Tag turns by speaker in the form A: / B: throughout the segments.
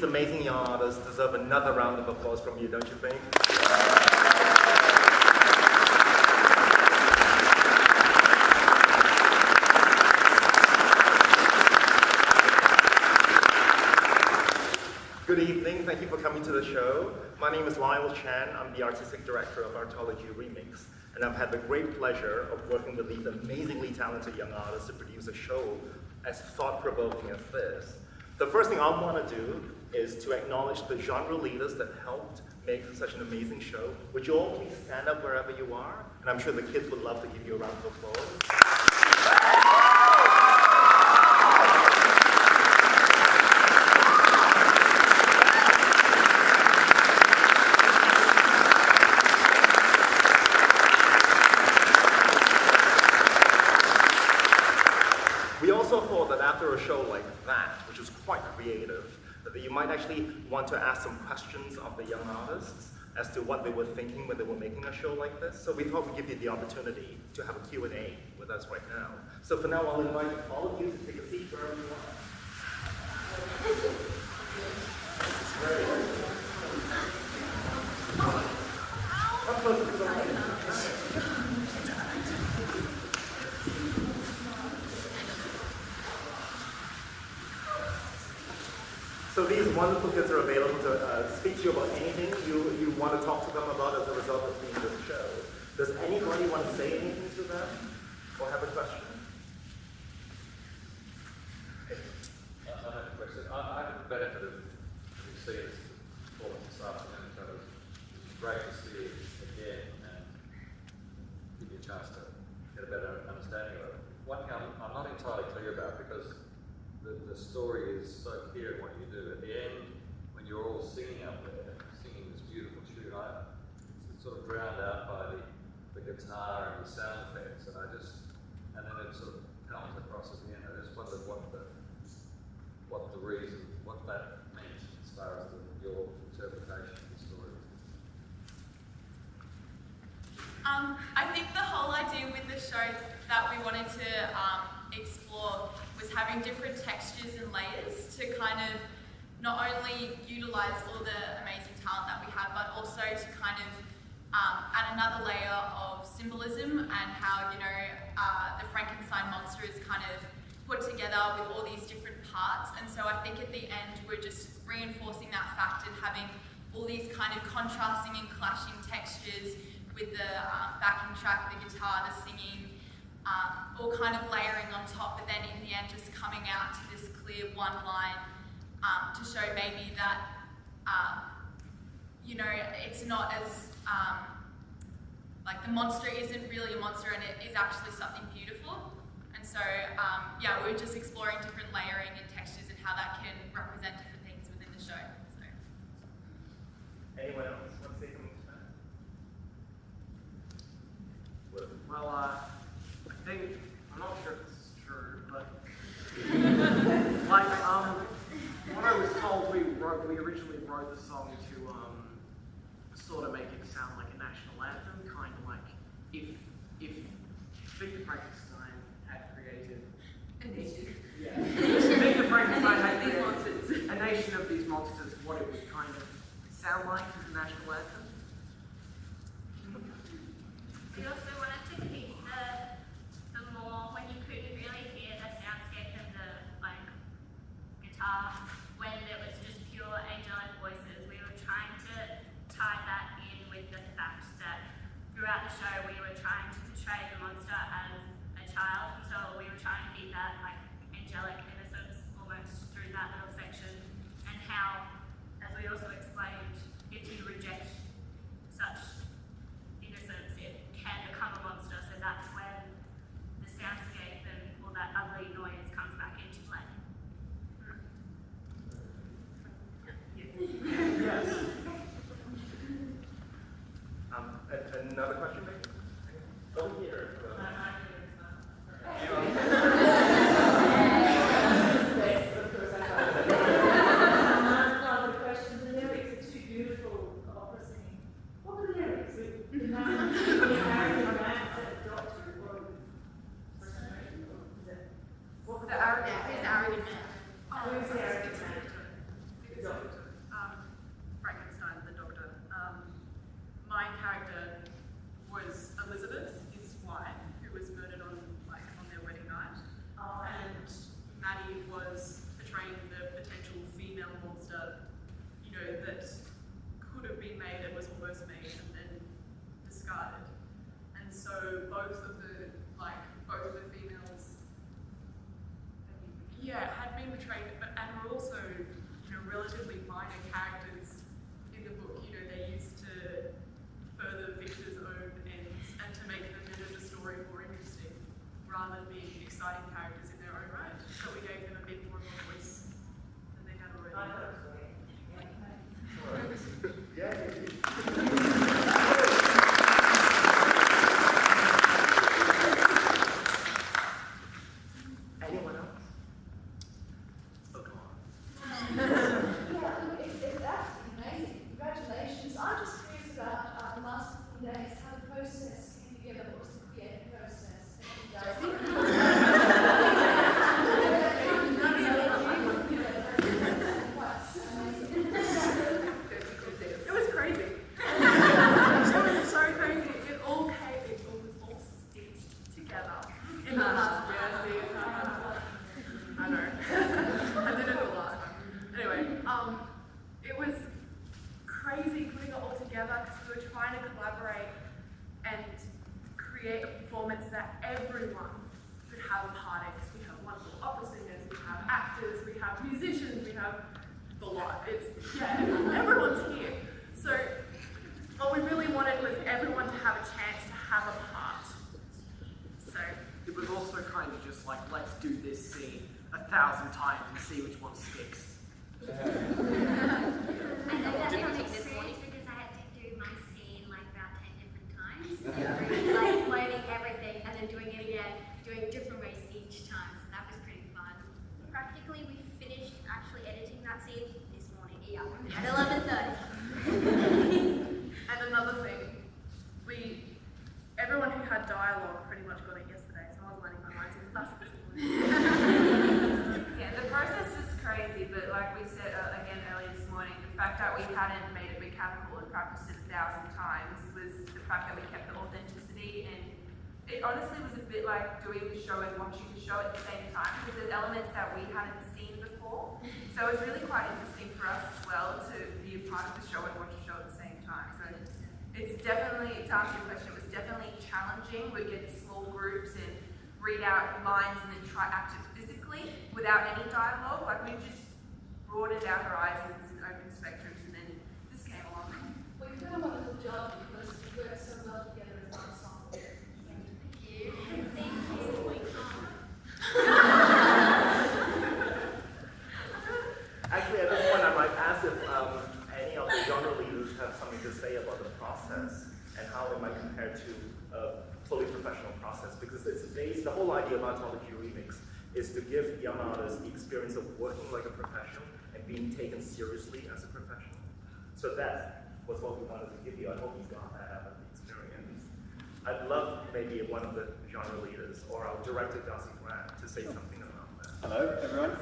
A: these amazing young artists deserve another round of applause from you, don't you think? Good evening, thank you for coming to the show. My name is Lyle Chan, I'm the Artistic Director of Artology Remix, and I've had the great pleasure of working with these amazingly talented young artists to produce a show as thought-provoking as this. The first thing I want to do is to acknowledge the genre leaders that helped make such an amazing show. Would you all please stand up wherever you are? And I'm sure the kids would love to give you a round of applause. We also thought that after a show like that, which was quite creative, that you might actually want to ask some questions of the young artists as to what they were thinking when they were making a show like this. So we thought we'd give you the opportunity to have a Q&A with us right now. So for now, I'll invite all of you to take a seat wherever you are. Come closer to the mic. So these wonderful kids are available to speak to you about anything you want to talk to them about as a result of seeing this show. Does anybody want to say anything to them or have a question?
B: I have a question. I have the benefit of seeing this performance this afternoon, so it's great to see it again and give you a chance to get a better understanding of it. One thing I'm not entirely clear about, because the story is so clear in what you do. At the end, when you're all singing up there, singing this beautiful tune, it's sort of drowned out by the guitar and the sound effects, and then it sort of comes across at the end. I just wondered what that meant as far as your interpretation of the story.
C: I think the whole idea with the show that we wanted to explore was having different textures and layers to kind of not only utilize all the amazing talent that we have, but also to kind of add another layer of symbolism and how, you know, the Frankenstein monster is kind of put together with all these different parts. And so I think at the end we're just reinforcing that fact and having all these kind of contrasting and clashing textures with the backing track, the guitar, the singing, all kind of layering on top, but then in the end just coming out to this clear one line to show maybe that, you know, it's not as, like the monster isn't really a monster and it is actually something beautiful. And so, yeah, we're just exploring different layering and textures and how that can represent different things within the show. So.
A: Anyone else want to say something to that?
D: Well, I think, I'm not sure if this is true, but like, what I was told, we originally wrote the song to sort of make it sound like a national anthem, kind of like if Victor Frankenstein had created Victor Frankenstein had created a nation of these monsters, what it would kind of sound like as a national anthem.
E: We also wanted to keep the more, when you couldn't really hear the soundscape and the guitar, when it was just pure angelic voices, we were trying to tie that in with the fact that throughout the show we were trying to portray the monster as a child, so we were trying to keep that angelic innocence almost through that little section, and how, as we also explained, if you reject such innocence, it can become a monster, so that's when the soundscape and all that ugly noise comes back into play.
D: Yes.
A: Another question, maybe? Over here.
F: The question, the lyrics are too beautiful for opera singing. What are the lyrics? The man married a man said a doctor what was
C: The arrogant man.
F: Who's the arrogant man?
G: both of the females, had been betrayed, and were also, relatively minor characters in the book. They used to further Victor's own ends and to make the bit of the story more interesting, rather than being exciting characters in their own right. So we gave them a bit more of a voice than they had already.
A: Anyone else? Oh, come on.
H: That's amazing. Congratulations. I'm just curious about the last couple of days, how the process came together. What was the creative process?
G: It was crazy. It was so crazy. It was all stitched together in the last jersey. I know. I did it a lot. Anyway, it was crazy putting it all together because we were trying to collaborate and create a performance that everyone could have a part in. Because we have wonderful opera singers, we have actors, we have musicians, we have the lot. Everyone's here. So what we really wanted was everyone to have a chance to have a part. So
D: It was also kind of just like, let's do this scene 1,000 times and see which one sticks.
E: I know that was an experience because I had to do my scene like about 10 different times. Like learning everything and then doing it again, doing different ways each time. So that was pretty fun. Practically, we finished actually editing that scene this morning. Yeah, at 11:30.
G: And another thing, everyone who had dialogue pretty much got it yesterday, so I was learning my lines in class this morning.
I: Yeah, the process was crazy, but like we said again earlier this morning, the fact that we hadn't made it mechanical and practiced it 1,000 times was the fact that we kept the authenticity, and it honestly was a bit like doing the show and watching the show at the same time, because there's elements that we hadn't seen before. So it was really quite interesting for us as well to be a part of the show and watch the show at the same time. So it's definitely, to answer your question, it was definitely challenging. We'd get in small groups and read out lines and then try act it physically without any dialogue. Like we just broadened our horizons and opened spectrums, and then this came along.
H: Well, you've done a wonderful job because you work so well together as one ensemble.
E: Thank you. Thank you.
A: Actually, at this point, I might ask if any of the genre leaders have something to say about the process and how it might compare to a fully professional process. Because the whole idea of Artology Remix is to give young artists the experience of working like a professional and being taken seriously as a professional. So that was what we wanted to give you. I hope you got that out of the experience. I'd love maybe one of the genre leaders or our director, Darcy Grant, to say something about that.
J: Hello, everyone.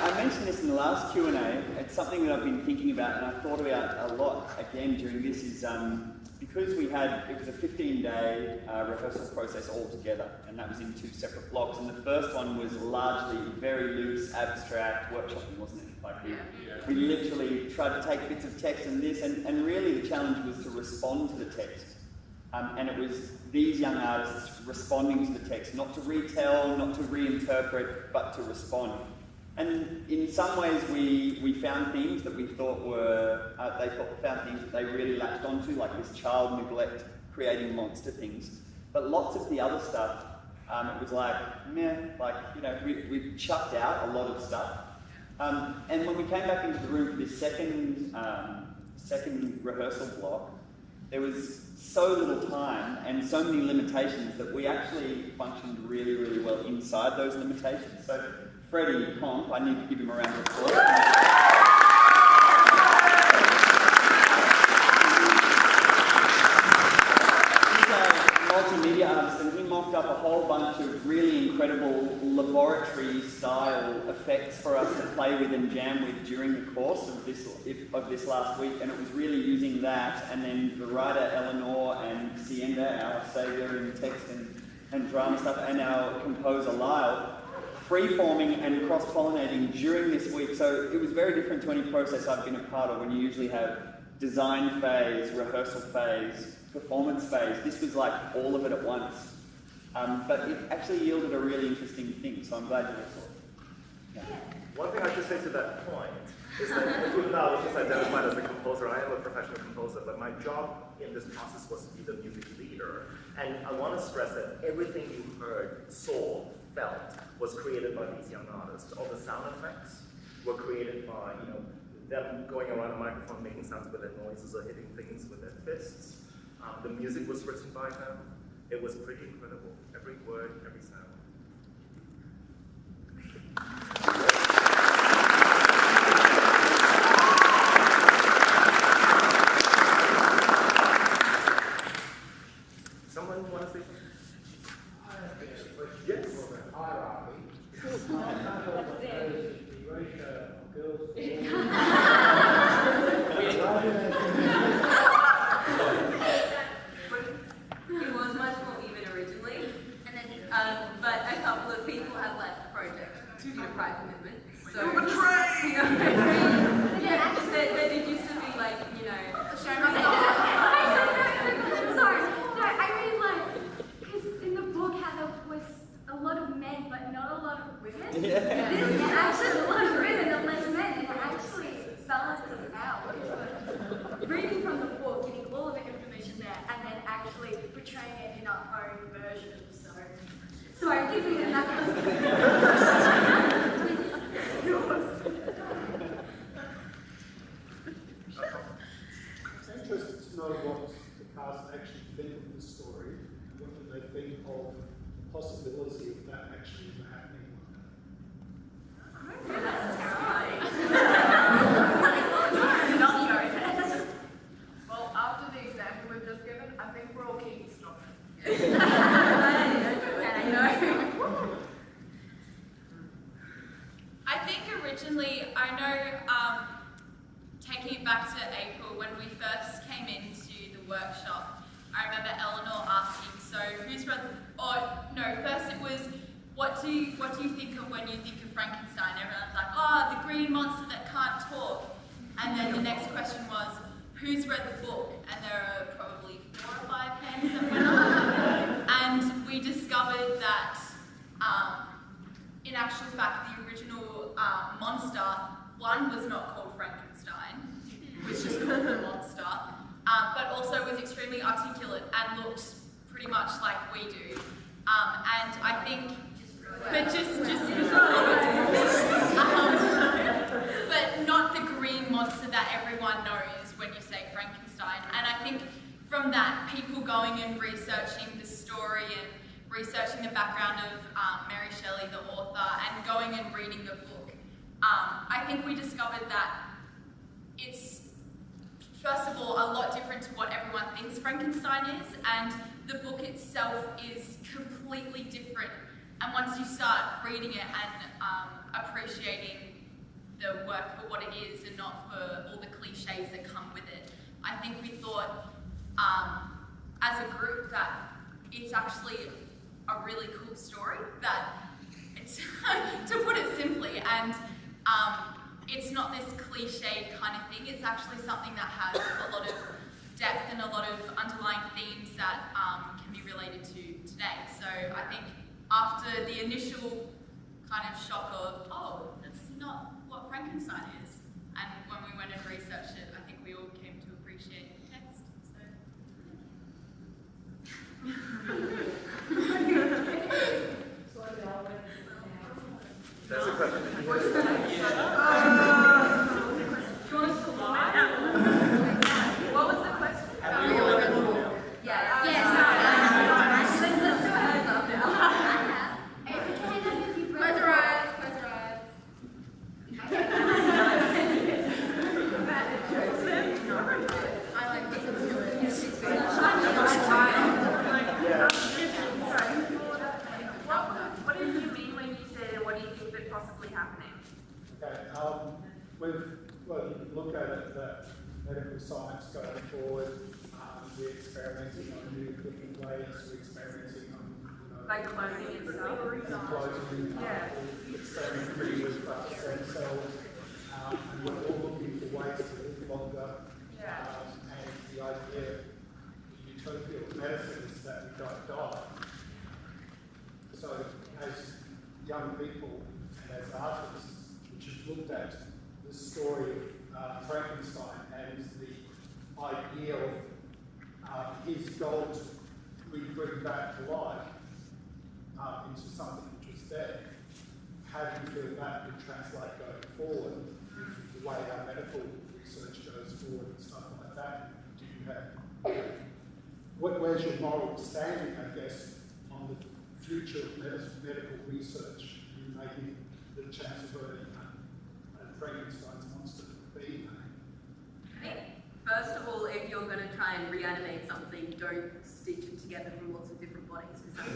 J: I mentioned this in the last Q&A. It's something that I've been thinking about and I thought about a lot again during this is because it was a 15-day rehearsal process altogether, and that was in 2 separate blocks. And the first one was largely very loose, abstract workshopping, wasn't it? Like we literally tried to take bits of text and this, and really the challenge was to respond to the text. And it was these young artists responding to the text, not to retell, not to reinterpret, but to respond. And in some ways, we found themes that we thought were, found things that they really latched onto, like this child neglect, creating monster things. But lots of the other stuff, it was like, meh, like, we chucked out a lot of stuff. And when we came back into the room for this second rehearsal block, there was so little time and so many limitations that we actually functioned really, really well inside those limitations. So Freddie Comp, I need to give him a round of applause. He's a multimedia artist and he mocked up a whole bunch of really incredible laboratory-style effects for us to play with and jam with during the course of this last week, and it was really using that, and then the writer Eleanor and Sienda, our saviour in text and drama stuff, and our composer Lyle, free-forming and cross-pollinating during this week. So it was very different to any process I've been a part of when you usually have design phase, rehearsal phase, performance phase. This was like all of it at once. But it actually yielded a really interesting thing, so I'm glad you saw it. Yeah.
A: One thing I should say to that point is that even though I was just identified as a composer, I am a professional composer, but my job in this process was to be the music leader. And I want to stress that everything you heard, saw, felt, was created by these young artists. All the sound effects were created by, them going around a microphone, making sounds with their noises or hitting things with their fists. The music was written by them. It was pretty incredible. Every word, every sound. Someone want to say something?
K: I have a question
A: Yes.
K: for the hierarchy. The ratio of girls
I: It was much more even originally, and then, but a couple of people have left the project due to pride commitment. So, there used to be like, show must go on.
E: Sorry, no, I mean because in the book how there was a lot of men but not a lot of women.
J: Yeah.
E: This is actually a lot of women and less men, and it actually balances out. Because reading from the book, getting all of the information there, and then actually portraying it in our own version. So, sorry, give me that.
K: I'm interested to know what the cast actually think of the story. What do they think of the possibility of that actually happening?
G: Well, after the example we've just given, I think we're all keen to stop it.
C: I think originally, I know, taking it back to April, when we first came into the workshop, I remember Eleanor asking, so who's read, first it was, what do you think of when you think of Frankenstein? Everyone's like, the green monster that can't talk. And then the next question was, who's read the book? And there are probably 4 or 5 hands that went up. And we discovered that, in actual fact, the original monster, one was not called Frankenstein, which is called the monster, but also was extremely articulate and looked pretty much like we do. And I think, but not the green monster that everyone knows when you say Frankenstein. And I think from that, people going and researching the story and researching the background of Mary Shelley, the author, and going and reading the book, I think we discovered that it's, first of all, a lot different to what everyone thinks Frankenstein is, and the book itself is completely different. And once you start reading it and appreciating the work for what it is and not for all the cliches that come with it, I think we thought, as a group, that it's actually a really cool story, that it's, to put it simply, and it's not this cliched kind of thing. It's actually something that has a lot of depth and a lot of underlying themes that can be related to today. So I think after the initial kind of shock of, that's not what Frankenstein is, and when we went and researched it, I think we all came to appreciate the text.
A: There's a question.
I: Do you want us to comment? What was the question? Yeah.
E: Let's do it. Close your eyes.
I: What did you mean when you said, what do you think could possibly happening?
K: Okay, you can look at it that medical science going forward, we're experimenting on new different ways, we're experimenting on
I: Like cloning and stuff.
K: Clothing, experimenting with stem cells, and we're all looking for ways to live longer. And the idea, the utopia of medicine is that we don't die. So as young people and as artists, which have looked at the story of Frankenstein and the idea of his goal to bring back to life into something which was dead, how do you feel that would translate going forward with the way our medical research goes forward and stuff like that? Do you have, where's your moral standing, I guess, on the future of medical research in making the chance of a Frankenstein's monster being made?
L: First of all, if you're going to try and reanimate something, don't stitch it together from lots of different bodies. Because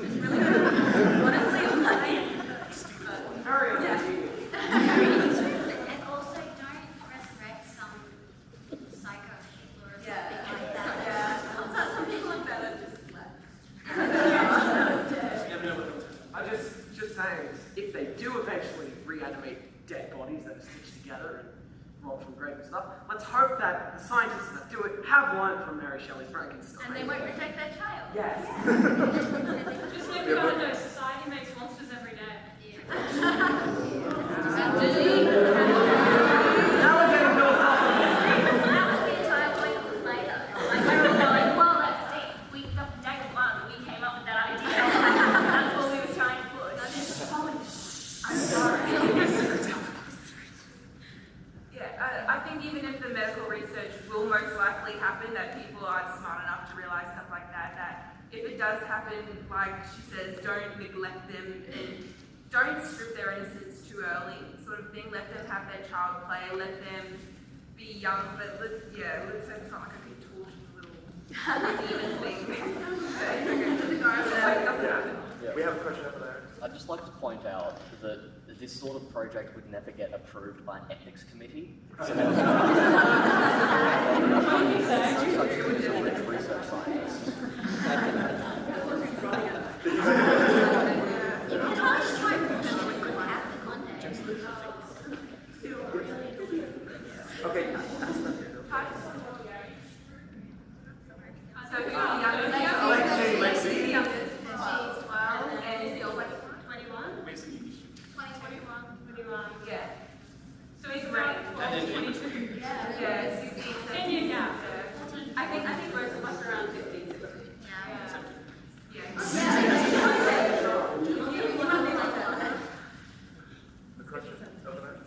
L: that's just really honestly,
E: And also don't resurrect some psycho Hitler or something like that.
L: Some people are better just left.
D: I just saying, if they do eventually reanimate dead bodies that are stitched together and robbed from grave and stuff, let's hope that the scientists that do it have learned from Mary Shelley's Frankenstein.
C: And they won't reject their child.
D: Yes.
C: Just like we gotta know, society makes monsters every day.
D: Now we're getting philosophical.
E: That was the entire point of the later. Like we were going, well, let's see. Day one, we came up with that idea. That's what we were trying to push. I'm sorry.
I: I think even if the medical research will most likely happen, that people aren't smart enough to realise stuff like that, that if it does happen, like she says, don't neglect them and don't strip their innocence too early, sort of thing. Let them have their child play, let them be young, but let's have it not like a contorted little demon thing.
A: We have a question over there.
M: I'd just like to point out that this sort of project would never get approved by an ethics committee. So research scientists.
A: Okay.
I: So who's the youngest?
A: Lexi.
I: The youngest. She's 12 and is the oldest 21? 21. Yeah. So he's great. 22. Yeah, 16.
C: 10 years now.
I: I think most of us are around 15.
A: The question over there.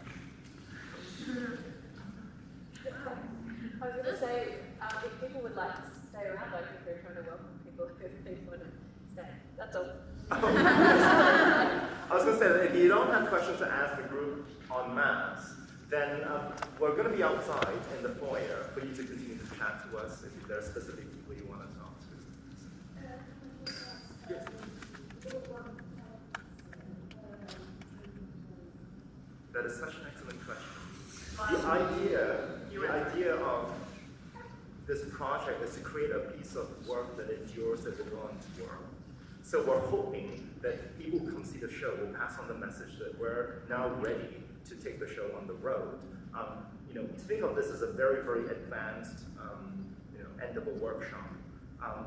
L: I was going to say, if people would like to stay around, I think we're trying to welcome people if they want to stay. That's all.
A: I was going to say that if you don't have questions to ask the group en masse, then we're going to be outside in the foyer for you to continue to chat to us if there are specific people you want to talk to. Yes. That is such an excellent question. The idea of this project is to create a piece of work that endures as it goes to work. So we're hoping that people who come see the show will pass on the message that we're now ready to take the show on the road. Think of this as a very, very advanced end of a workshop.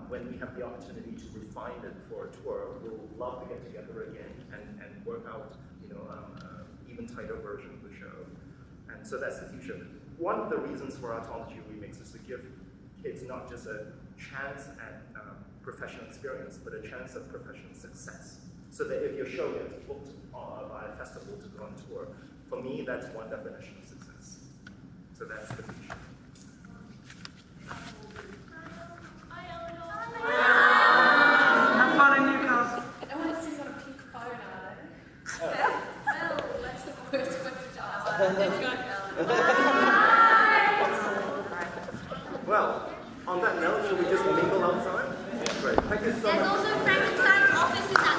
A: When we have the opportunity to refine it for a tour, we'll love to get together again and work out even tighter version of the show. And so that's the future. One of the reasons for Artology Remix is to give kids not just a chance at professional experience, but a chance of professional success. So that if your show gets booked by a festival to go on tour, for me, that's one definition of success. So that's the future.
D: Have fun in Newcastle.
L: No one's got a pink phone, are they? Well, that's the worst way to
A: Well, on that note, should we just mingle outside? Great. Thank you so much.
E: There's also Frankenstein's office in that